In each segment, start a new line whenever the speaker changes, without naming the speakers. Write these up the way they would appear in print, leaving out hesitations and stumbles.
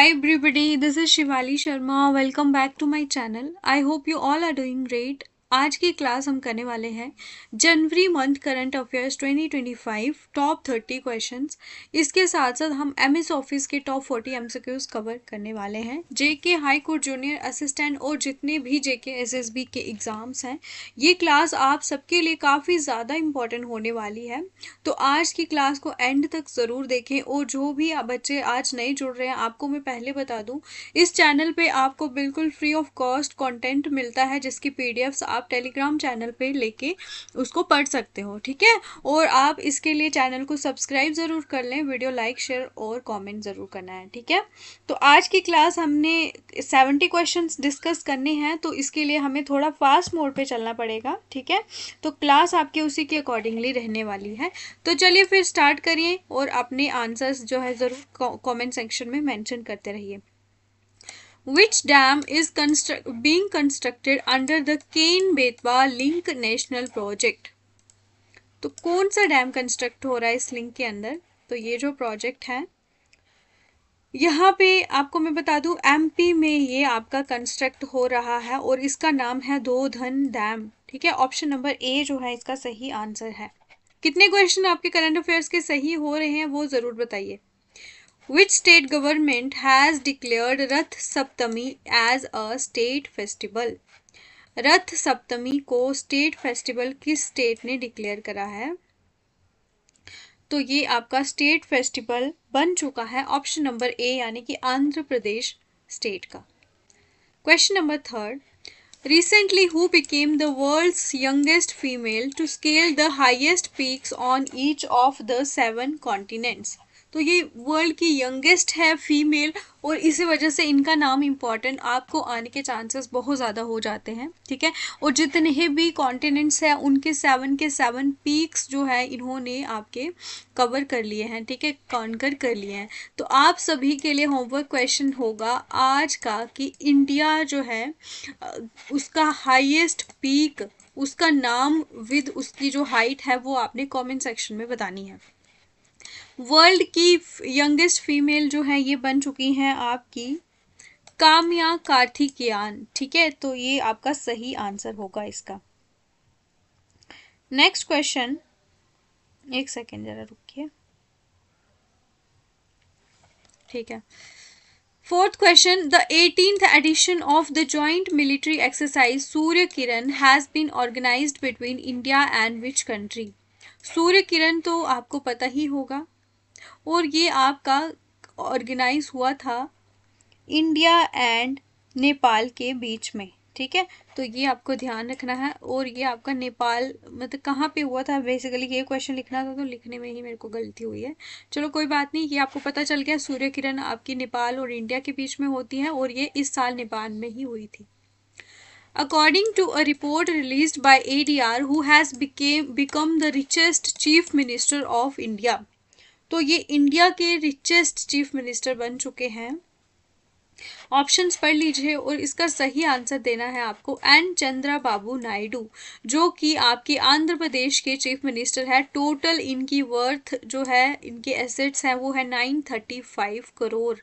Hi everybody, this is Shivali Sharma. Welcome back to my channel. I hope you all are doing great. आज की class हम करने वाले हैं January month current affairs 2025 top 30 questions. इसके साथ साथ हम एमएस ऑफिस के टॉप 40 एमसीक्यूज कवर करने वाले हैं। JK high court junior assistant और जितने भी जेके एसएसबी के एग्जाम्स हैं, ये क्लास आप सबके लिए काफ़ी ज़्यादा इम्पॉर्टेंट होने वाली है। तो आज की क्लास को एंड तक ज़रूर देखें। और जो भी बच्चे आज नए जुड़ रहे हैं, आपको मैं पहले बता दूं, इस चैनल पे आपको बिल्कुल फ्री ऑफ कॉस्ट कंटेंट मिलता है, जिसकी पीडीएफ्स आप टेलीग्राम चैनल पे लेके उसको पढ़ सकते हो, ठीक है। और आप इसके लिए चैनल को सब्सक्राइब ज़रूर कर लें, वीडियो लाइक शेयर और कमेंट ज़रूर करना है, ठीक है। तो आज की क्लास हमने 70 क्वेश्चंस डिस्कस करने हैं, तो इसके लिए हमें थोड़ा फास्ट मोड पे चलना पड़ेगा, ठीक है। तो क्लास आपकी उसी के अकॉर्डिंगली रहने वाली है। तो चलिए फिर स्टार्ट करिए और अपने आंसर्स जो है ज़रूर कमेंट सेक्शन में मेंशन करते रहिए। Which dam is being constructed under the Ken-Betwa Link National Project? तो कौन सा डैम कंस्ट्रक्ट हो रहा है इस लिंक के अंदर? तो ये जो प्रोजेक्ट है, यहाँ पे आपको मैं बता दूं, एमपी में ये आपका कंस्ट्रक्ट हो रहा है और इसका नाम है दोधन डैम, ठीक है। ऑप्शन नंबर ए जो है इसका सही आंसर है। कितने क्वेश्चन आपके करंट अफेयर्स के सही हो रहे हैं वो ज़रूर बताइए। Which state government has declared Rath Saptami as a state festival? रथ सप्तमी को स्टेट फेस्टिवल किस स्टेट ने डिक्लेयर करा है? तो ये आपका स्टेट फेस्टिवल बन चुका है ऑप्शन नंबर ए, यानी कि आंध्र प्रदेश स्टेट का। Question number third, recently who became the world's youngest female to scale the highest peaks on each of the 7 continents? तो ये वर्ल्ड की यंगेस्ट है फीमेल, और इसी वजह से इनका नाम इम्पॉर्टेंट आपको आने के चांसेस बहुत ज़्यादा हो जाते हैं, ठीक है। और जितने भी कॉन्टिनेंट्स हैं उनके 7 के 7 पीक्स जो है इन्होंने आपके कवर कर लिए हैं, ठीक है, कॉन्कर कर लिए हैं। तो आप सभी के लिए होमवर्क क्वेश्चन होगा आज का कि इंडिया जो है उसका हाईएस्ट पीक, उसका नाम विद उसकी जो हाइट है वो आपने कमेंट सेक्शन में बतानी है। वर्ल्ड की यंगेस्ट फीमेल जो है ये बन चुकी हैं आपकी काम्या कार्तिकेयन, ठीक है। तो ये आपका सही आंसर होगा इसका। नेक्स्ट क्वेश्चन, एक सेकेंड जरा रुकिए, ठीक है। Fourth question, the 18th edition of the joint military exercise Surya Kiran has been organized between India and which country? Surya Kiran तो आपको पता ही होगा, और ये आपका ऑर्गेनाइज हुआ था इंडिया एंड नेपाल के बीच में, ठीक है। तो ये आपको ध्यान रखना है। और ये आपका नेपाल मतलब कहाँ पे हुआ था, बेसिकली ये क्वेश्चन लिखना था तो लिखने में ही मेरे को गलती हुई है। चलो कोई बात नहीं, ये आपको पता चल गया। सूर्य किरण आपकी नेपाल और इंडिया के बीच में होती है और ये इस साल नेपाल में ही हुई थी। According to a report released by ADR, who has become the richest chief minister of India? तो ये इंडिया के रिचेस्ट चीफ मिनिस्टर बन चुके हैं। ऑप्शंस पढ़ लीजिए और इसका सही आंसर देना है आपको एन चंद्रबाबू नायडू, जो कि आपके आंध्र प्रदेश के चीफ मिनिस्टर है। टोटल इनकी वर्थ जो है, इनके एसेट्स हैं वो है 935 करोड़,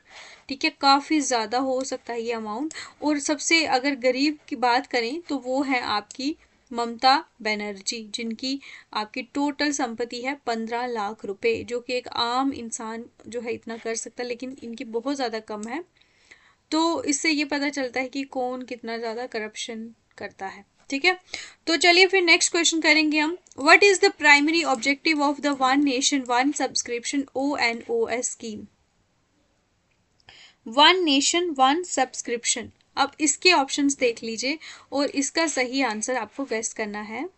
ठीक है। काफ़ी ज़्यादा हो सकता है ये अमाउंट। और सबसे अगर गरीब की बात करें तो वो है आपकी ममता बनर्जी, जिनकी आपकी टोटल संपत्ति है 15 लाख रुपए, जो कि एक आम इंसान जो है इतना कर सकता है, लेकिन इनकी बहुत ज़्यादा कम है। तो इससे ये पता चलता है कि कौन कितना ज़्यादा करप्शन करता है, ठीक है। तो चलिए फिर नेक्स्ट क्वेश्चन करेंगे हम। What is the primary objective of the one nation one subscription ONOS scheme? One nation one subscription, अब इसके ऑप्शंस देख लीजिए और इसका सही आंसर आपको गेस करना है।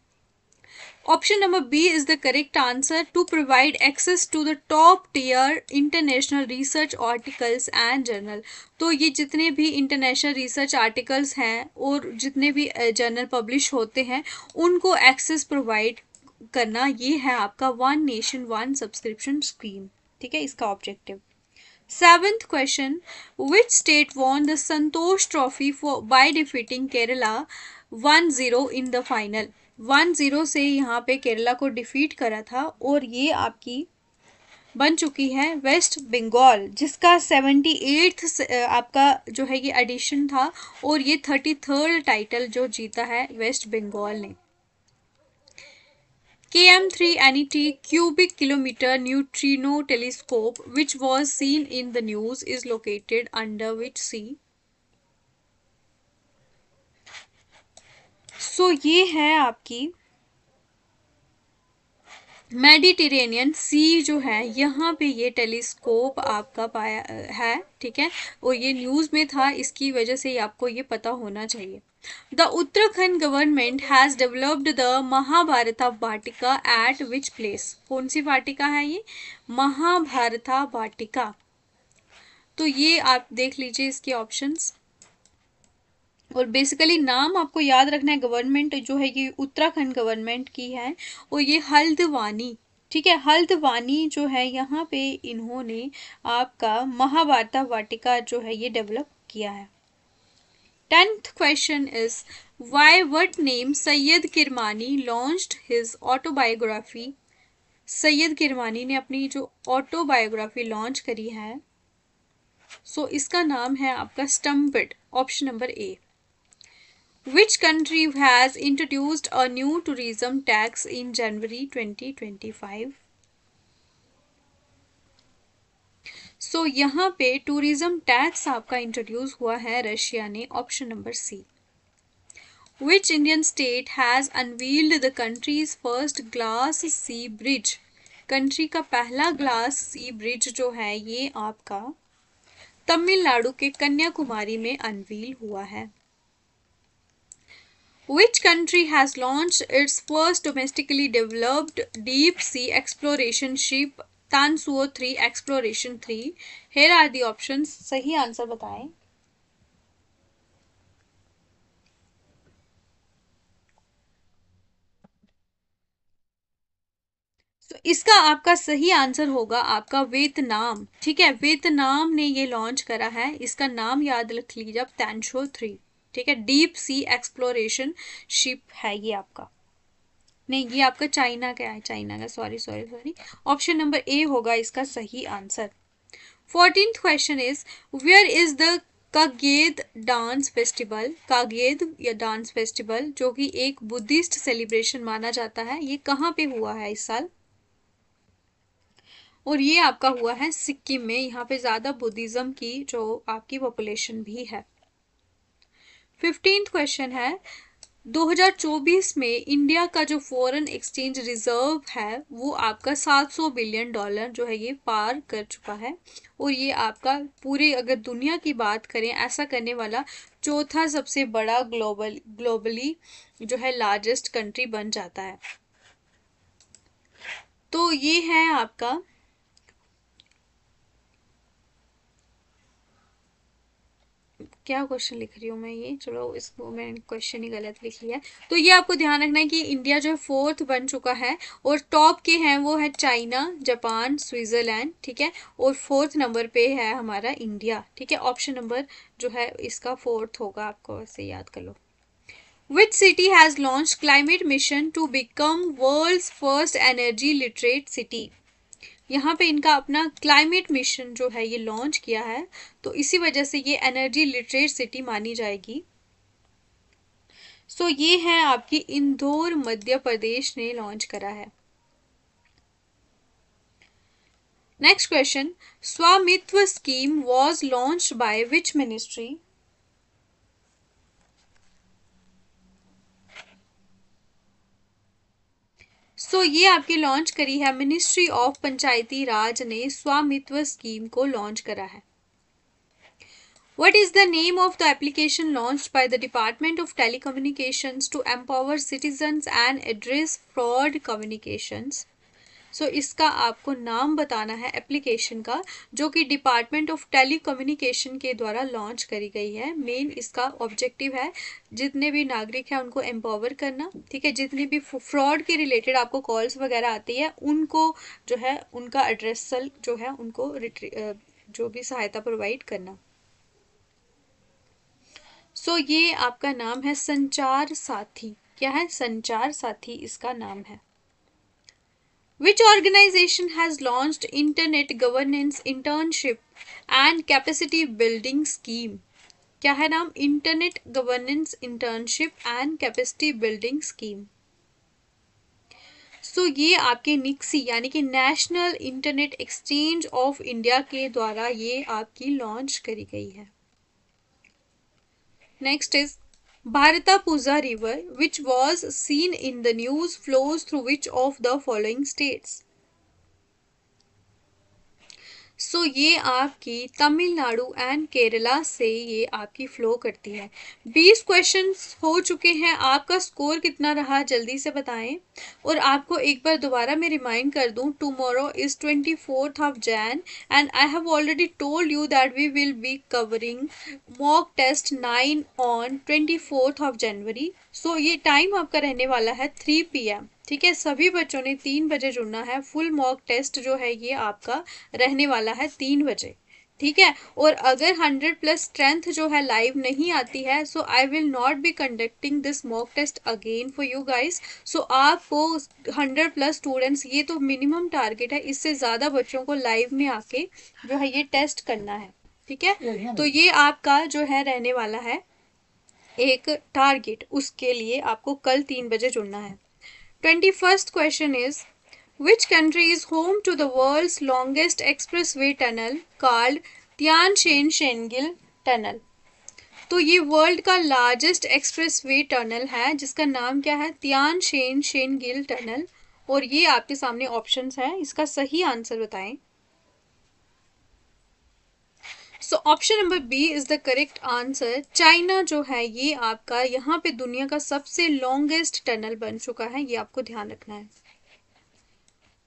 Option number B is the correct answer, to provide access to the top tier international research articles and journal. तो ये जितने भी इंटरनेशनल रिसर्च आर्टिकल्स हैं और जितने भी जर्नल पब्लिश होते हैं उनको एक्सेस प्रोवाइड करना, ये है आपका one nation one subscription scheme, ठीक है, इसका objective. Seventh question, which state won the Santosh Trophy by defeating Kerala 1-0 in the final? 1-0 से यहाँ पे केरला को डिफीट करा था और ये आपकी बन चुकी है वेस्ट बंगाल, जिसका 78th आपका जो है ये एडिशन था, और ये 33rd टाइटल जो जीता है वेस्ट बंगाल ने। KM3 NET cubic kilometer neutrino telescope which was seen in the news is located under which sea? सो ये है आपकी मेडिटेरेनियन सी जो है, यहाँ पे ये टेलीस्कोप आपका पाया है, ठीक है, और ये न्यूज़ में था, इसकी वजह से आपको ये पता होना चाहिए। The Uttarakhand government has developed the Mahabharata Vatika eight which place? कौन सी वाटिका है ये? महाभारता वाटिका। तो ये आप देख लीजिए इसके ऑप्शंस, और बेसिकली नाम आपको याद रखना है। गवर्नमेंट जो है ये उत्तराखंड गवर्नमेंट की है, और ये हल्द्वानी, ठीक है, हल्द्वानी जो है यहाँ पे इन्होंने आपका महाभारता वाटिका जो है ये डेवलप किया है। 10th question is why what name Syed Kirmani launched his autobiography? Syed Kirmani ने अपनी जो ऑटोबायोग्राफी लॉन्च करी है, सो इसका नाम है आपका stampede, option number A. Which country has introduced a new tourism tax in January 2025? सो यहाँ पे टूरिज्म टैक्स आपका इंट्रोड्यूस हुआ है रशिया ने, option number C. Which Indian state has unveiled the country's first glass sea bridge? Country का पहला glass सी bridge जो है ये आपका तमिलनाडु के कन्याकुमारी में अनवील हुआ है। Which country has launched its first domestically developed deep sea exploration ship Tansuo 3 Exploration 3? Here are the options. सही आंसर बताएं। तो इसका आपका सही आंसर होगा आपका वियतनाम, ठीक है, वियतनाम ने ये लॉन्च करा है। इसका नाम याद रख लीजिए आप, तैनशो 3, ठीक है, डीप सी एक्सप्लोरेशन शिप है ये आपका। नहीं, ये आपका चाइना का है, चाइना का, sorry sorry sorry, option number A होगा इसका सही answer. 14th question is where is the Kagyed dance festival? Kagyed या डांस फेस्टिवल जो कि एक बुद्धिस्ट सेलिब्रेशन माना जाता है, ये कहाँ पे हुआ है इस साल? और ये आपका हुआ है सिक्किम में, यहाँ पे ज़्यादा बुद्धिज़्म की जो आपकी पॉपुलेशन भी है। 15th क्वेश्चन है 2024 में इंडिया का जो फॉरेन एक्सचेंज रिजर्व है वो आपका 700 बिलियन डॉलर जो है ये पार कर चुका है, और ये आपका पूरे अगर दुनिया की बात करें ऐसा करने वाला चौथा सबसे बड़ा ग्लोबली जो है लार्जेस्ट कंट्री बन जाता है। तो ये है आपका क्या क्वेश्चन लिख रही हूँ मैं, ये चलो इसको मैंने क्वेश्चन ही गलत लिख लिया है। तो ये आपको ध्यान रखना है कि इंडिया जो है फोर्थ बन चुका है, और टॉप के हैं वो है चाइना, जापान, स्विट्जरलैंड, ठीक है, और फोर्थ नंबर पे है हमारा इंडिया, ठीक है, ऑप्शन नंबर जो है इसका फोर्थ होगा, आपको वैसे याद कर लो। Which city has launched climate mission to become world's first energy literate city? यहाँ पे इनका अपना क्लाइमेट मिशन जो है ये लॉन्च किया है, तो इसी वजह से ये एनर्जी लिटरेट सिटी मानी जाएगी। सो ये है आपकी इंदौर मध्य प्रदेश ने लॉन्च करा है। Next question, Swamitva scheme was launched by which ministry? So ये आपकी लॉन्च करी है मिनिस्ट्री ऑफ पंचायती राज ने, स्वामित्व स्कीम को लॉन्च करा है। What is the name of the application launched by the Department of Telecommunications to empower citizens and address fraud communications? सो इसका आपको नाम बताना है एप्लीकेशन का, जो कि डिपार्टमेंट ऑफ टेलीकम्युनिकेशन के द्वारा लॉन्च करी गई है। मेन इसका ऑब्जेक्टिव है जितने भी नागरिक हैं उनको एम्पावर करना, ठीक है, जितने भी फ्रॉड के रिलेटेड आपको कॉल्स वगैरह आती है उनको जो है उनका एड्रेसल जो है उनको जो भी सहायता प्रोवाइड करना। सो ये आपका नाम है संचार साथी, क्या है? संचार साथी इसका नाम है। Which organization has launched Internet Governance Internship and Capacity Building Scheme? क्या है नाम? Internet governance internship and capacity building scheme. So ये आपके निक्सी यानी कि national internet exchange of India के द्वारा ये आपकी लॉन्च करी गई है। Next is Bharatapuza river which was seen in the news flows through which of the following states? सो ये आपकी तमिलनाडु एंड केरला से ये आपकी फ्लो करती है। 20 क्वेश्चंस हो चुके हैं। आपका स्कोर कितना रहा जल्दी से बताएं। और आपको एक बार दोबारा मैं रिमाइंड कर दूं, tomorrow is 24th of Jan and I have already told you that we will be covering mock test 9 on 24th of January। So ये टाइम आपका रहने वाला है 3 PM। ठीक है, सभी बच्चों ने 3 बजे जुड़ना है। फुल मॉक टेस्ट जो है ये आपका रहने वाला है 3 बजे। ठीक है, और अगर 100+ स्ट्रेंथ जो है लाइव नहीं आती है, so I will not be conducting this mock test again for you guys. So आपको 100+ स्टूडेंट्स, ये तो मिनिमम टारगेट है, इससे ज़्यादा बच्चों को लाइव में आके जो है ये टेस्ट करना है। ठीक है, तो ये आपका जो है रहने वाला है एक टारगेट, उसके लिए आपको कल 3 बजे जुड़ना है। 21st question is, which country is home to the world's longest expressway tunnel called Tianjin-Shenandoah Tunnel? तो ये वर्ल्ड का लार्जेस्ट एक्सप्रेसवे टनल है जिसका नाम क्या है? तियानशेन टनल। और ये आपके सामने ऑप्शंस हैं, इसका सही आंसर बताएं। So option number B is the correct answer. China जो है ये आपका यहाँ पे दुनिया का सबसे लॉन्गेस्ट टनल बन चुका है, ये आपको ध्यान रखना है।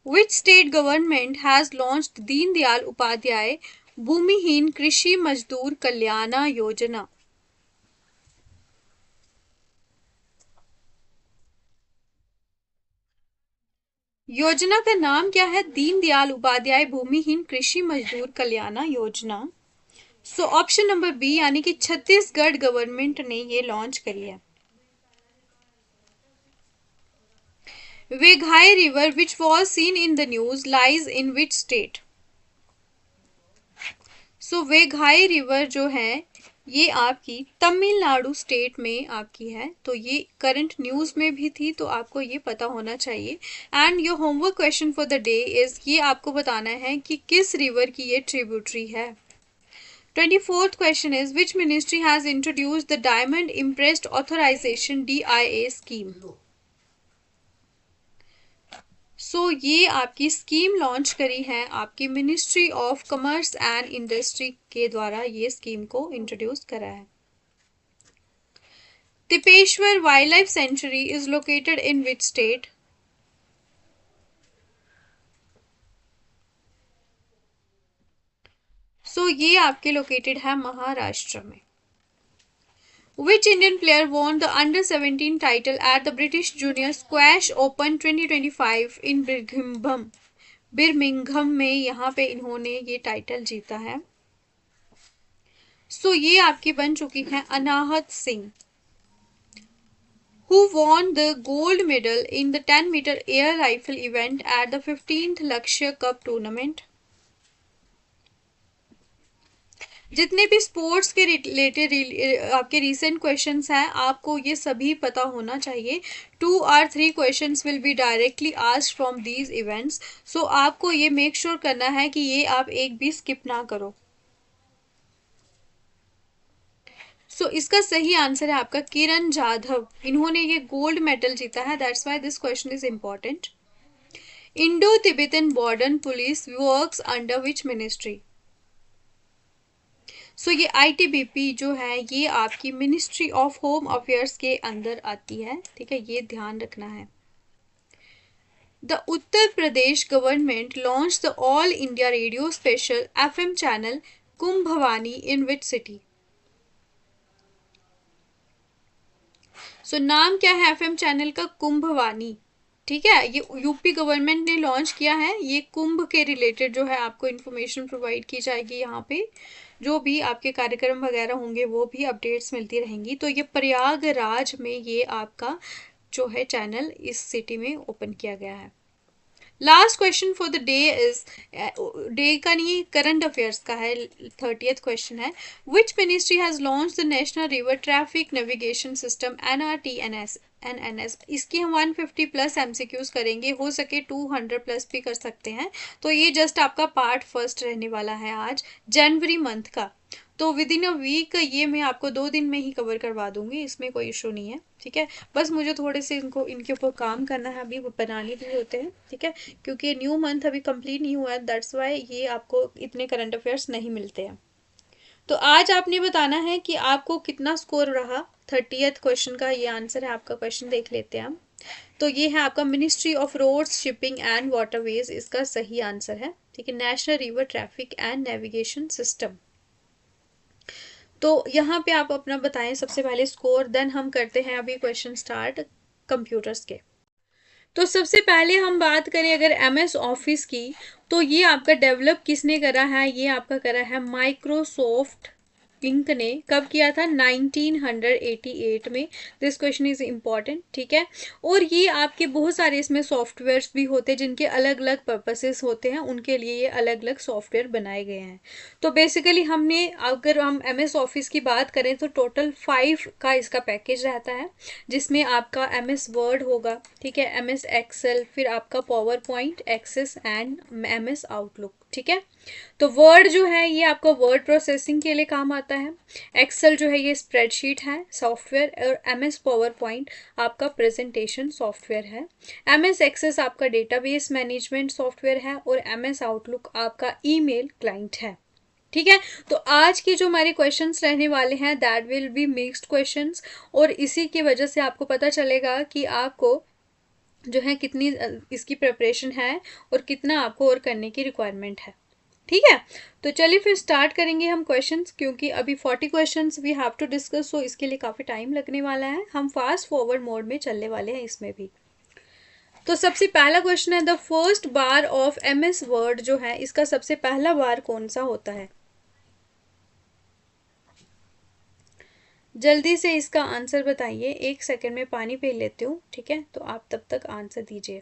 Which state government has launched Deendayal Upadhyay भूमिहीन कृषि मजदूर कल्याण योजना? योजना का नाम क्या है? दीनदयाल उपाध्याय भूमिहीन कृषि मजदूर कल्याण योजना। सो ऑप्शन नंबर बी यानी कि छत्तीसगढ़ गवर्नमेंट ने ये लॉन्च करी है। Vaigai river which was seen in the news lies in which state? So Vaigai river जो है ये आपकी तमिलनाडु स्टेट में आपकी है। तो ये करंट न्यूज में भी थी, तो आपको ये पता होना चाहिए। And your homework question for the day is, ये आपको बताना है कि किस रिवर की ये ट्रिब्यूटरी है। 24th question is, which ministry has introduced the Diamond Impressed Authorization DIA scheme? सो ये आपकी स्कीम लॉन्च करी है आपकी ministry of commerce and industry के द्वारा, ये स्कीम को इंट्रोड्यूस करा है। Tipeshwar wildlife sanctuary is located in which state? So ये आपके लोकेटेड है महाराष्ट्र में। Which Indian player won the under-17 title at the British Junior Squash Open 2025 in Birmingham? बिर्मिंघम में यहाँ पे इन्होंने ये टाइटल जीता है। सो ये आपकी बन चुकी है अनाहत Singh. Who won the gold medal in the 10-meter air rifle event at the 15th Lakshya Cup tournament? जितने भी स्पोर्ट्स के रिलेटेड आपके रिसेंट क्वेश्चंस हैं, आपको ये सभी पता होना चाहिए। 2 or 3 questions will be directly asked from these events. So आपको ये मेक श्योर करना है कि ये आप एक भी स्किप ना करो। सो इसका सही आंसर है आपका किरण जाधव। इन्होंने ये गोल्ड मेडल जीता है, that's why this question is important. Indo Tibetan border police works under which ministry? So ये ITBP जो है ये आपकी मिनिस्ट्री ऑफ होम अफेयर्स के अंदर आती है। ठीक है, ये ध्यान रखना है। The Uttar Pradesh government launch the all India radio special FM channel Kumbhvani in which city? So नाम क्या है FM चैनल का? कुंभवानी। ठीक है, ये यूपी गवर्नमेंट ने लॉन्च किया है। ये कुंभ के रिलेटेड जो है आपको इन्फॉर्मेशन प्रोवाइड की जाएगी। यहाँ पे जो भी आपके कार्यक्रम वगैरह होंगे वो भी अपडेट्स मिलती रहेंगी। तो ये प्रयागराज में ये आपका जो है चैनल इस सिटी में ओपन किया गया है। Last question for the day is, day का नहीं, करंट अफेयर्स का है, 30th क्वेश्चन है, which ministry has launch the national river traffic navigation system NRTNS NNS। इसकी हम 150 प्लस एमसीक्यूज करेंगे, हो सके 200 प्लस भी कर सकते हैं। तो ये जस्ट आपका पार्ट फर्स्ट रहने वाला है आज जनवरी मंथ का। तो विद इन अ वीक ये मैं आपको 2 दिन में ही कवर करवा दूंगी, इसमें कोई इशू नहीं है, ठीक है। बस मुझे थोड़े से इनको इनके ऊपर काम करना है, अभी बनाने भी होते हैं, ठीक है, क्योंकि न्यू मंथ अभी कंप्लीट नहीं हुआ है, दैट्स वाई ये आपको इतने करंट अफेयर्स नहीं मिलते हैं। तो आज आपने बताना है कि आपको कितना स्कोर रहा। 30th क्वेश्चन का ये आंसर है आपका, क्वेश्चन देख लेते हैं हम। तो ये है आपका ministry of roads shipping and waterways, इसका सही आंसर है, ठीक है, national river traffic and navigation system. तो यहाँ पे आप अपना बताएं सबसे पहले स्कोर, देन हम करते हैं अभी क्वेश्चन स्टार्ट कंप्यूटर्स के। तो सबसे पहले हम बात करें अगर MS ऑफिस की, तो ये आपका डेवलप किसने करा है, ये आपका करा है माइक्रोसॉफ्ट इंक ने। कब किया था, 1988 में। दिस क्वेश्चन इज इम्पॉर्टेंट, ठीक है। और ये आपके बहुत सारे इसमें सॉफ्टवेयर्स भी होते हैं जिनके अलग अलग पर्पसेस होते हैं, उनके लिए ये अलग अलग सॉफ्टवेयर बनाए गए हैं। तो बेसिकली हमने, अगर हम MS ऑफिस की बात करें तो टोटल 5 का इसका पैकेज रहता है, जिसमें आपका MS वर्ड होगा, ठीक है, MS एक्सेल, फिर आपका power point, access and MS outlook, ठीक है। तो वर्ड जो है ये आपका वर्ड प्रोसेसिंग के लिए काम आता है, एक्सेल जो है ये स्प्रेडशीट है सॉफ्टवेयर, और MS पावर पॉइंट आपका प्रेजेंटेशन सॉफ्टवेयर है, MS एक्सेस आपका डेटाबेस मैनेजमेंट सॉफ्टवेयर है, और MS आउटलुक आपका ईमेल क्लाइंट है, ठीक है। तो आज के जो हमारे क्वेश्चंस रहने वाले हैं that will be mixed questions, और इसी की वजह से आपको पता चलेगा कि आपको जो है कितनी इसकी प्रिपरेशन है और कितना आपको और करने की रिक्वायरमेंट है, ठीक है। तो चलिए फिर स्टार्ट करेंगे हम क्वेश्चंस, क्योंकि अभी 40 questions we have to discuss, so इसके लिए काफ़ी टाइम लगने वाला है, हम फास्ट फॉरवर्ड मोड में चलने वाले हैं इसमें भी। तो सबसे पहला क्वेश्चन है, the first bar of MS word जो है इसका सबसे पहला बार कौन सा होता है। जल्दी से इसका आंसर बताइए, 1 सेकंड में पानी पी लेती हूँ, ठीक है, तो आप तब तक आंसर दीजिए।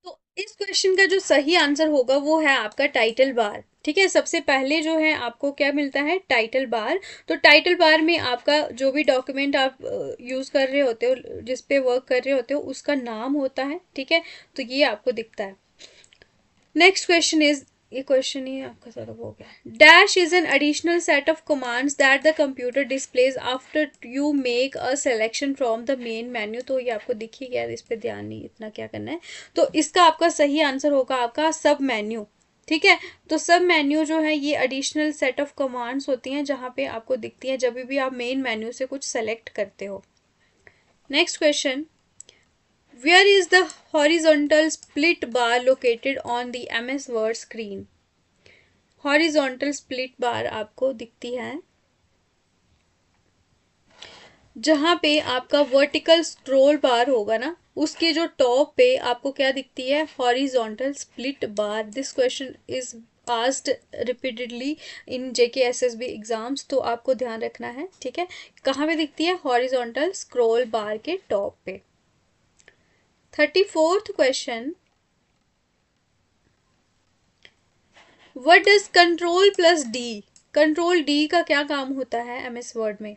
तो इस क्वेश्चन का जो सही आंसर होगा वो है आपका टाइटल बार, ठीक है। सबसे पहले जो है आपको क्या मिलता है, टाइटल बार। तो टाइटल बार में आपका जो भी डॉक्यूमेंट आप यूज कर रहे होते हो, जिस पे वर्क कर रहे होते हो, उसका नाम होता है, ठीक है, तो ये आपको दिखता है। नेक्स्ट क्वेश्चन इज, ये क्वेश्चन ही आपका सॉल्व हो गया। Dash is an additional set of commands that the computer displays after you make a selection from the main menu. तो ये आपको दिख ही गया, इस पे ध्यान नहीं इतना क्या करना है। तो इसका आपका सही आंसर होगा आपका सब मेन्यू, ठीक है। तो सब मेन्यू जो है ये एडिशनल सेट ऑफ कमांड्स होती हैं जहाँ पे आपको दिखती है जब भी आप मेन मेन्यू से कुछ सेलेक्ट करते हो। Next question, where is the horizontal split bar located on the MS Word screen? Horizontal split bar आपको दिखती है जहां पे आपका वर्टिकल स्क्रोल बार होगा ना, उसके जो टॉप पे आपको क्या दिखती है, horizontal split bar. This question is asked repeatedly in JK SSB exams, तो आपको ध्यान रखना है, ठीक है। कहाँ पे दिखती है, हॉरिजॉन्टल स्क्रोल बार के टॉप पे। 34th question, what does control plus D, control D का क्या काम होता है MS वर्ड में।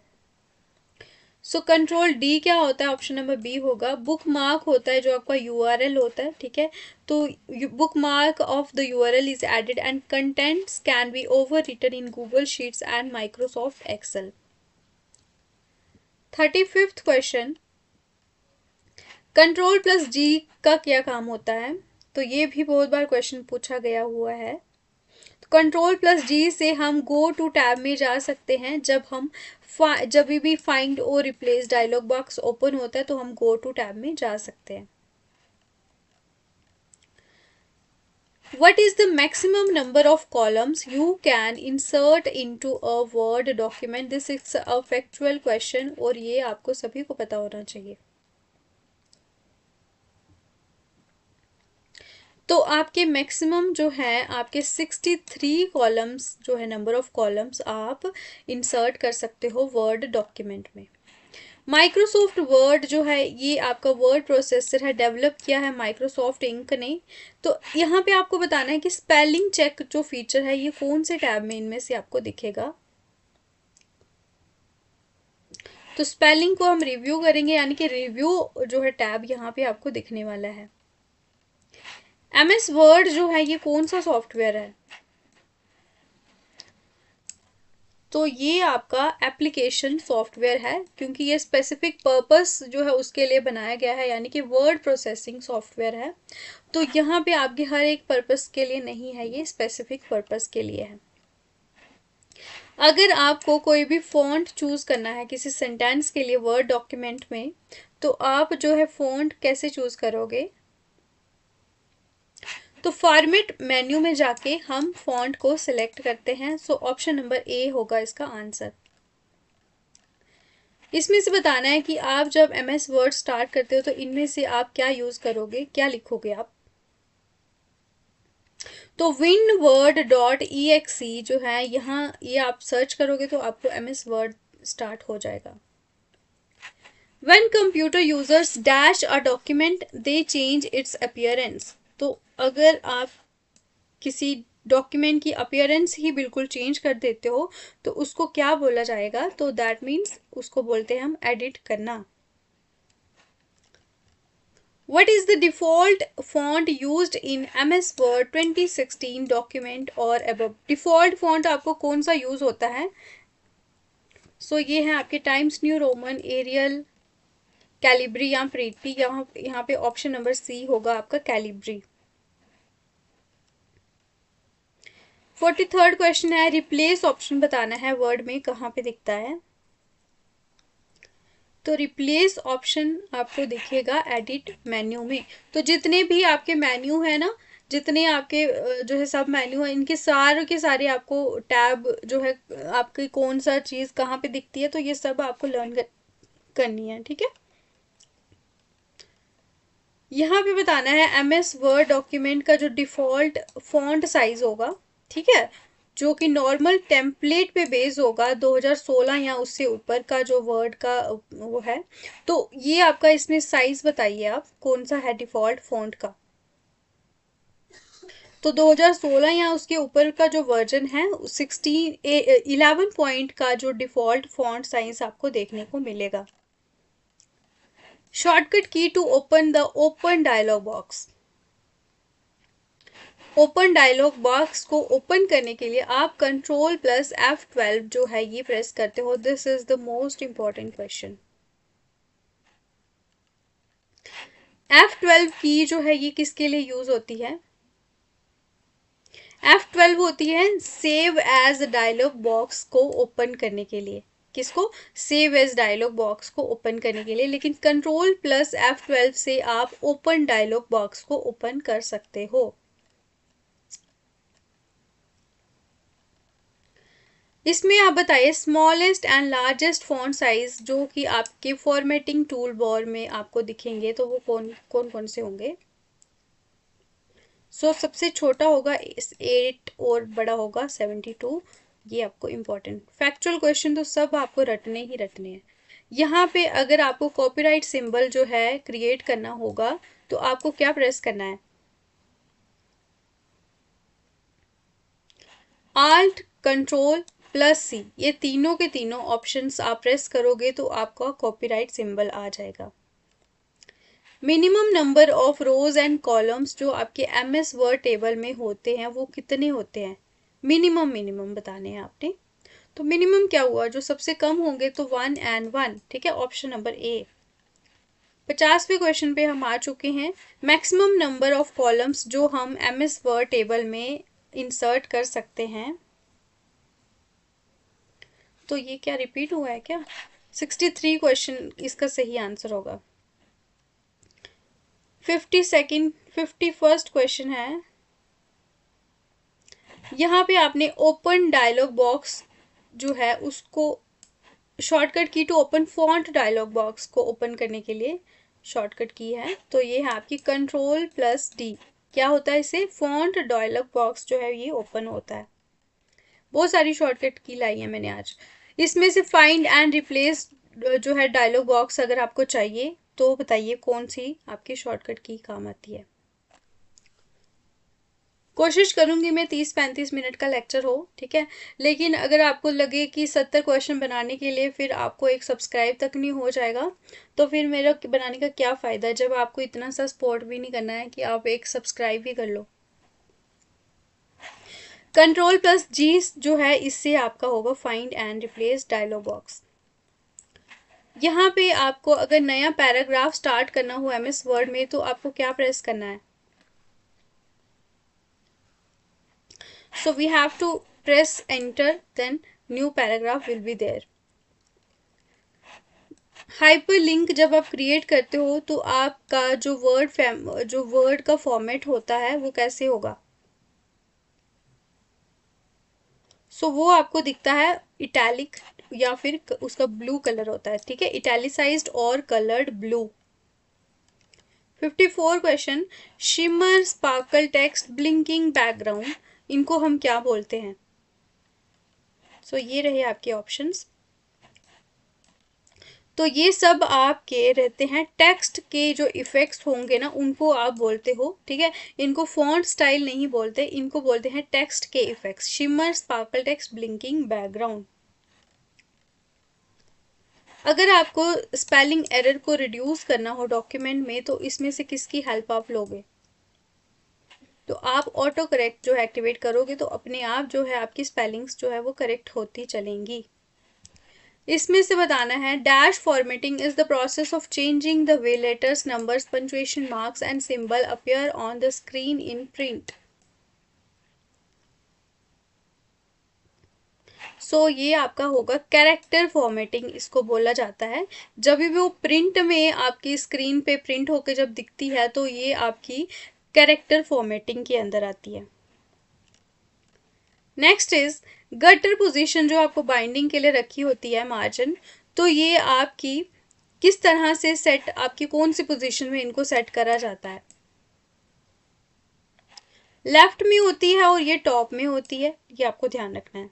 सो कंट्रोल डी क्या होता है, ऑप्शन नंबर बी होगा, बुक मार्क होता है जो आपका URL होता है, ठीक है। तो bookmark of the URL is added and contents can be overwritten in Google sheets and Microsoft Excel. 35th question, control plus G का क्या काम होता है। तो ये भी बहुत बार क्वेश्चन पूछा गया हुआ है। कंट्रोल प्लस जी से हम गो टू टैब में जा सकते हैं, जब भी फाइंड और रिप्लेस डायलॉग बॉक्स ओपन होता है तो हम गो टू टैब में जा सकते हैं। What is the maximum number of columns you can insert into a Word document? This is a factual question और ये आपको सभी को पता होना चाहिए। तो आपके मैक्सिमम जो है आपके 63 कॉलम्स जो है, नंबर ऑफ कॉलम्स आप इंसर्ट कर सकते हो वर्ड डॉक्यूमेंट में। माइक्रोसॉफ्ट वर्ड जो है ये आपका वर्ड प्रोसेसर है, डेवलप किया है माइक्रोसॉफ्ट इंक ने। तो यहाँ पे आपको बताना है कि स्पेलिंग चेक जो फीचर है ये कौन से टैब में इनमें से आपको दिखेगा। तो स्पेलिंग को हम रिव्यू करेंगे, यानी कि रिव्यू जो है टैब यहाँ पे आपको दिखने वाला है। MS वर्ड जो है ये कौन सा सॉफ्टवेयर है, तो ये आपका एप्लीकेशन सॉफ्टवेयर है, क्योंकि ये स्पेसिफिक पर्पस जो है उसके लिए बनाया गया है, यानी कि वर्ड प्रोसेसिंग सॉफ्टवेयर है। तो यहाँ पे आपके हर एक पर्पस के लिए नहीं है, ये स्पेसिफिक पर्पस के लिए है। अगर आपको कोई भी फॉन्ट चूज करना है किसी सेंटेंस के लिए वर्ड डॉक्यूमेंट में, तो आप जो है फॉन्ट कैसे चूज करोगे, तो फॉर्मेट मेन्यू में जाके हम फॉन्ट को सिलेक्ट करते हैं। सो ऑप्शन नंबर ए होगा इसका आंसर। इसमें से बताना है कि आप जब MS वर्ड स्टार्ट करते हो तो इनमें से आप क्या यूज करोगे, क्या लिखोगे आप। तो winword.exe जो है यहाँ ये आप सर्च करोगे तो आपको MS वर्ड स्टार्ट हो जाएगा। When computer users dash a document, they change its appearance। तो अगर आप किसी डॉक्यूमेंट की अपीयरेंस ही बिल्कुल चेंज कर देते हो तो उसको क्या बोला जाएगा, तो दैट मीन्स उसको बोलते हैं हम एडिट करना। What is the default font used in MS Word 2016 document or above? Default font आपको कौन सा यूज होता है, सो ये है आपके Times New Roman, Arial, Calibri या प्रीटी। यहाँ पे ऑप्शन नंबर सी होगा आपका कैलिब्री। 43rd क्वेश्चन है, रिप्लेस ऑप्शन बताना है वर्ड में कहाँ पे दिखता है। तो रिप्लेस ऑप्शन आपको दिखेगा एडिट मेन्यू में। तो जितने भी आपके मेन्यू है ना, जितने आपके जो है सब मेन्यू है, इनके सारे के सारे आपको टैब जो है आपकी कौन सा चीज कहाँ पे दिखती है, तो ये सब आपको लर्न करनी है, ठीक है। यहाँ पे बताना है MS वर्ड डॉक्यूमेंट का जो डिफॉल्ट फॉन्ट साइज होगा, ठीक है, जो कि नॉर्मल टेम्पलेट पे बेस होगा 2016 या उससे ऊपर का जो वर्ड का वो है। तो ये आपका इसमें साइज बताइए आप कौन सा है डिफॉल्ट फॉन्ट का। तो 2016 या उसके ऊपर का जो वर्जन है 11 पॉइंट का जो डिफॉल्ट फॉन्ट साइज आपको देखने को मिलेगा। Shortcut key to open the open dialog box. Open dialog box को ओपन करने के लिए आप कंट्रोल प्लस F12 जो है ये प्रेस करते हो। This is the most important question. F12 की जो है ये किसके लिए यूज होती है, F12 होती है सेव एज डायलॉग बॉक्स को ओपन करने के लिए। किसको, सेव एज डायलॉग बॉक्स को ओपन करने के लिए। लेकिन कंट्रोल प्लस F12 से आप ओपन डायलॉग बॉक्स को ओपन कर सकते हो। इसमें आप बताइए smallest and largest font size जो कि आपके फॉर्मेटिंग टूल बार में आपको दिखेंगे, तो वो कौन कौन कौन से होंगे। सबसे छोटा होगा 8 और बड़ा होगा 72। ये आपको इम्पोर्टेंट फैक्चुअल क्वेश्चन तो सब आपको रटने ही रटने हैं। यहाँ पे अगर आपको कॉपीराइट सिंबल जो है क्रिएट करना होगा तो आपको क्या प्रेस करना है, Alt Control प्लस C। ये तीनों के तीनों ऑप्शंस आप प्रेस करोगे तो आपका कॉपीराइट सिंबल आ जाएगा। Minimum number of rose and columns जो आपके MS वर्ड टेबल में होते हैं वो कितने होते हैं, मिनिमम बताने हैं आपने। तो मिनिमम क्या हुआ, जो सबसे कम होंगे तो 1 and 1, ठीक है, ऑप्शन नंबर ए। 50वें क्वेश्चन पे हम आ चुके हैं। मैक्सिमम नंबर ऑफ कॉलम्स जो हम MS वर्ड टेबल में इंसर्ट कर सकते हैं, तो ये क्या रिपीट हुआ है क्या, 63 क्वेश्चन इसका सही आंसर होगा। 51st क्वेश्चन है, यहाँ पे आपने ओपन डायलॉग बॉक्स जो है उसको shortcut key to open font dialog box को ओपन करने के लिए शॉर्टकट की है, तो ये है आपकी कंट्रोल प्लस D। क्या होता है इससे, फॉन्ट डायलॉग बॉक्स जो है ये ओपन होता है। बहुत सारी शॉर्टकट की लाई है मैंने आज। इसमें से फाइंड एंड रिप्लेस जो है डायलॉग बॉक्स अगर आपको चाहिए तो बताइए कौन सी आपकी शॉर्टकट की काम आती है। कोशिश करूंगी मैं 30-35 मिनट का लेक्चर हो, ठीक है। लेकिन अगर आपको लगे कि 70 क्वेश्चन बनाने के लिए फिर आपको एक सब्सक्राइब तक नहीं हो जाएगा, तो फिर मेरा बनाने का क्या फ़ायदा, जब आपको इतना सा सपोर्ट भी नहीं करना है कि आप एक सब्सक्राइब भी कर लो। Ctrl+G जो है इससे आपका होगा find and replace dialog box. यहाँ पे आपको अगर नया पैराग्राफ स्टार्ट करना हो MS वर्ड में तो आपको क्या प्रेस करना है, so we have to press enter, then new paragraph will be there. Hyperlink जब आप क्रिएट करते हो तो आपका जो वर्ड का फॉर्मेट होता है वो कैसे होगा, सो वो आपको दिखता है इटैलिक या फिर उसका ब्लू कलर होता है, ठीक है, इटैलिसाइज्ड और coloured blue. 54 question, shimmer sparkle text blinking background, इनको हम क्या बोलते हैं। सो ये रहे आपके ऑप्शंस। तो ये सब आपके रहते हैं टेक्स्ट के जो इफेक्ट्स होंगे ना उनको आप बोलते हो, ठीक है। इनको फॉन्ट स्टाइल नहीं बोलते, इनको बोलते हैं टेक्स्ट के effects, shimmer sparkle text blinking background. अगर आपको स्पेलिंग एरर को रिड्यूस करना हो डॉक्यूमेंट में तो इसमें से किसकी हेल्प आप लोगे, तो आप ऑटो करेक्ट जो एक्टिवेट करोगे तो अपने आप जो है आपकी स्पेलिंग्स जो है वो करेक्ट होती चलेंगी। इसमें से बताना है, dash formatting is the process of changing the way letters, numbers, punctuation marks and symbol appear on the screen in print. So ये आपका होगा कैरेक्टर फॉर्मेटिंग, इसको बोला जाता है। जब भी वो प्रिंट में आपकी स्क्रीन पे प्रिंट होकर जब दिखती है तो ये आपकी कैरेक्टर फॉर्मेटिंग के अंदर आती है। नेक्स्ट इज गटर पोजीशन, जो आपको बाइंडिंग के लिए रखी होती है मार्जिन, तो ये आपकी किस तरह से सेट, आपकी कौन सी पोजीशन में इनको सेट करा जाता है। लेफ्ट में होती है और ये टॉप में होती है, ये आपको ध्यान रखना है।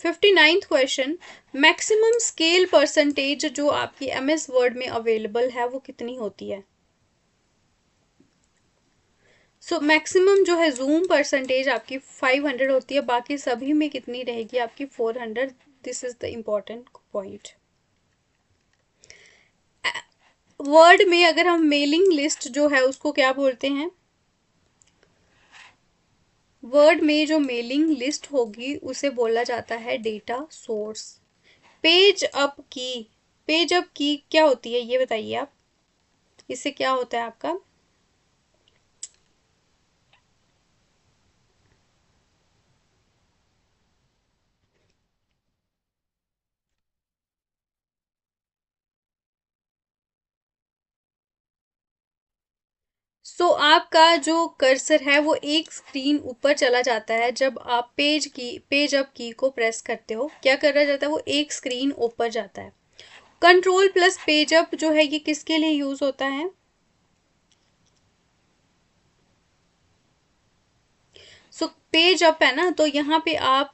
59th question, maximum scale percentage जो आपकी MS वर्ड में अवेलेबल है वो कितनी होती है। सो मैक्सिमम जो है जूम परसेंटेज आपकी 500 होती है, बाकी सभी में कितनी रहेगी आपकी 400। This is the important point. Word में अगर हम मेलिंग लिस्ट जो है उसको क्या बोलते हैं, वर्ड में जो मेलिंग लिस्ट होगी उसे बोला जाता है डेटा सोर्स। पेज अप की, पेज अप की क्या होती है ये बताइए आप, इससे क्या होता है आपका। सो आपका जो कर्सर है वो एक स्क्रीन ऊपर चला जाता है जब आप पेज अप की को प्रेस करते हो, क्या करा जाता है वो एक स्क्रीन ऊपर जाता है। Ctrl+पेज अप जो है ये किसके लिए यूज होता है, सो पेज अप है ना, तो यहाँ पे आप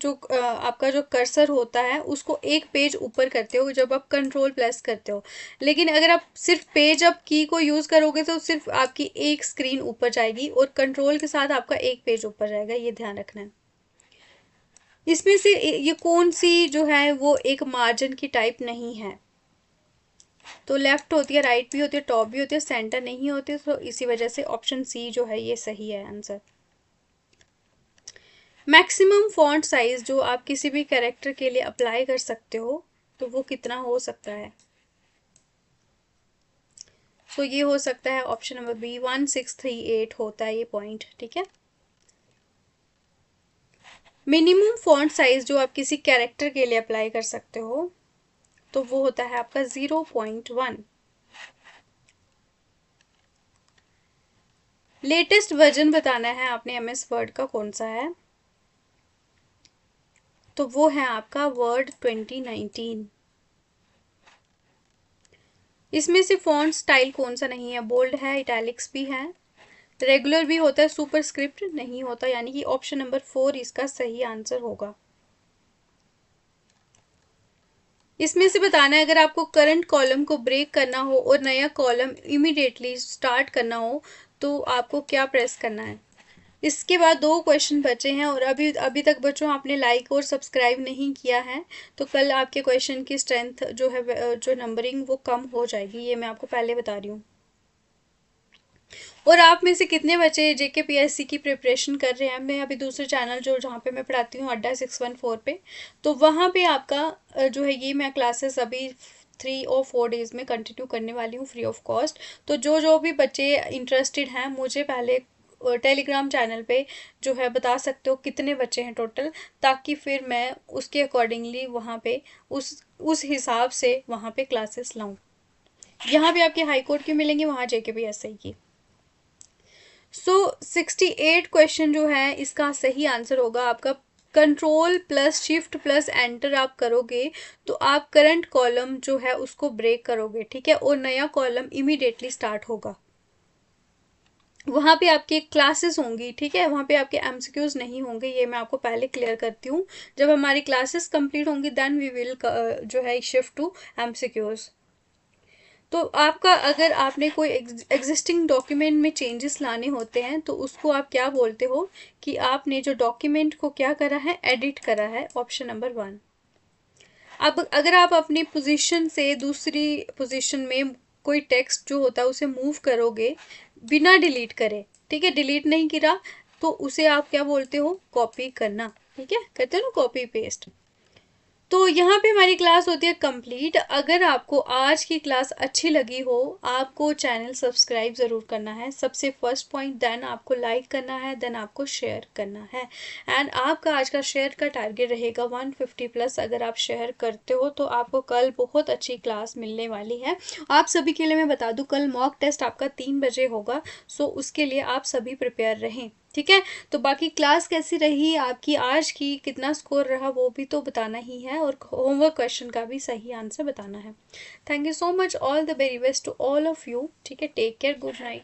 जो आपका जो कर्सर होता है उसको एक पेज ऊपर करते हो जब आप Ctrl+ करते हो। लेकिन अगर आप सिर्फ पेज अप की को यूज करोगे तो सिर्फ आपकी एक स्क्रीन ऊपर जाएगी और कंट्रोल के साथ आपका एक पेज ऊपर जाएगा, ये ध्यान रखना है। इसमें से ये कौन सी जो है वो एक मार्जिन की टाइप नहीं है, तो लेफ्ट होती है, राइट भी होती है, टॉप भी होती है, सेंटर नहीं होती, तो इसी वजह से ऑप्शन सी जो है ये सही है आंसर। मैक्सिमम फॉन्ट साइज जो आप किसी भी कैरेक्टर के लिए अप्लाई कर सकते हो तो वो कितना हो सकता है, तो ये हो सकता है ऑप्शन नंबर बी 1638 होता है ये पॉइंट, ठीक है। मिनिमम फॉन्ट साइज जो आप किसी कैरेक्टर के लिए अप्लाई कर सकते हो तो वो होता है आपका 0.1। लेटेस्ट वर्जन बताना है आपने MS वर्ड का कौन सा है, तो वो है आपका वर्ड 2019। इसमें से फॉन्ट स्टाइल कौन सा नहीं है, बोल्ड है, इटैलिक्स भी है, रेगुलर भी होता है, सुपरस्क्रिप्ट नहीं होता, यानी कि ऑप्शन नंबर 4 इसका सही आंसर होगा। इसमें से बताना है, अगर आपको करंट कॉलम को ब्रेक करना हो और नया कॉलम इमीडिएटली स्टार्ट करना हो तो आपको क्या प्रेस करना है। इसके बाद 2 क्वेश्चन बचे हैं, और अभी अभी तक बच्चों आपने लाइक और सब्सक्राइब नहीं किया है तो कल आपके क्वेश्चन की स्ट्रेंथ जो है, जो नंबरिंग वो कम हो जाएगी, ये मैं आपको पहले बता रही हूँ। और आप में से कितने बच्चे JKPSC की प्रिपरेशन कर रहे हैं। मैं अभी दूसरे चैनल जो जहाँ पे मैं पढ़ाती हूँ अड्डा 614 पे, तो वहाँ पे आपका जो है ये मैं क्लासेस अभी 3 और 4 डेज में कंटिन्यू करने वाली हूँ फ्री ऑफ कॉस्ट। तो जो जो भी बच्चे इंटरेस्टेड हैं मुझे पहले टेलीग्राम चैनल पे जो है बता सकते हो कितने बच्चे हैं टोटल, ताकि फिर मैं उसके अकॉर्डिंगली वहाँ पे उस हिसाब से वहाँ पे क्लासेस लाऊं। यहाँ भी आपके हाई कोर्ट की मिलेंगे, वहाँ JKPSC की। 68 क्वेश्चन जो है इसका सही आंसर होगा आपका control plus shift plus enter आप करोगे तो आप करंट कॉलम जो है उसको ब्रेक करोगे, ठीक है, और नया कॉलम इमीडिएटली स्टार्ट होगा। वहाँ पे आपकी क्लासेस होंगी, ठीक है, वहाँ पे आपके MCQs नहीं होंगे, ये मैं आपको पहले क्लियर करती हूँ। जब हमारी क्लासेस कंप्लीट होंगी देन वी विल जो है शिफ्ट टू MCQs। तो आपका अगर आपने कोई एग्जिस्टिंग डॉक्यूमेंट में चेंजेस लाने होते हैं तो उसको आप क्या बोलते हो कि आपने जो डॉक्यूमेंट को क्या करा है, एडिट करा है, ऑप्शन नंबर 1। अब अगर आप अपनी पोजीशन से दूसरी पोजीशन में कोई टेक्स्ट जो होता है उसे मूव करोगे बिना डिलीट करे, ठीक है, डिलीट नहीं किया तो उसे आप क्या बोलते हो, कॉपी करना, ठीक है, कहते हो ना कॉपी पेस्ट। तो यहाँ पे हमारी क्लास होती है कंप्लीट। अगर आपको आज की क्लास अच्छी लगी हो आपको चैनल सब्सक्राइब ज़रूर करना है, सबसे फर्स्ट पॉइंट, देन आपको लाइक करना है, देन आपको शेयर करना है। एंड आपका आज का शेयर का टारगेट रहेगा 150 प्लस। अगर आप शेयर करते हो तो आपको कल बहुत अच्छी क्लास मिलने वाली है। आप सभी के लिए मैं बता दूँ कल मॉक टेस्ट आपका 3 बजे होगा, सो उसके लिए आप सभी प्रिपेयर रहें, ठीक है। तो बाकी क्लास कैसी रही आपकी, आज की कितना स्कोर रहा वो भी तो बताना ही है, और होमवर्क क्वेश्चन का भी सही आंसर बताना है। Thank you so much, all the very best to all of you, ठीक है, टेक केयर, गुड नाइट।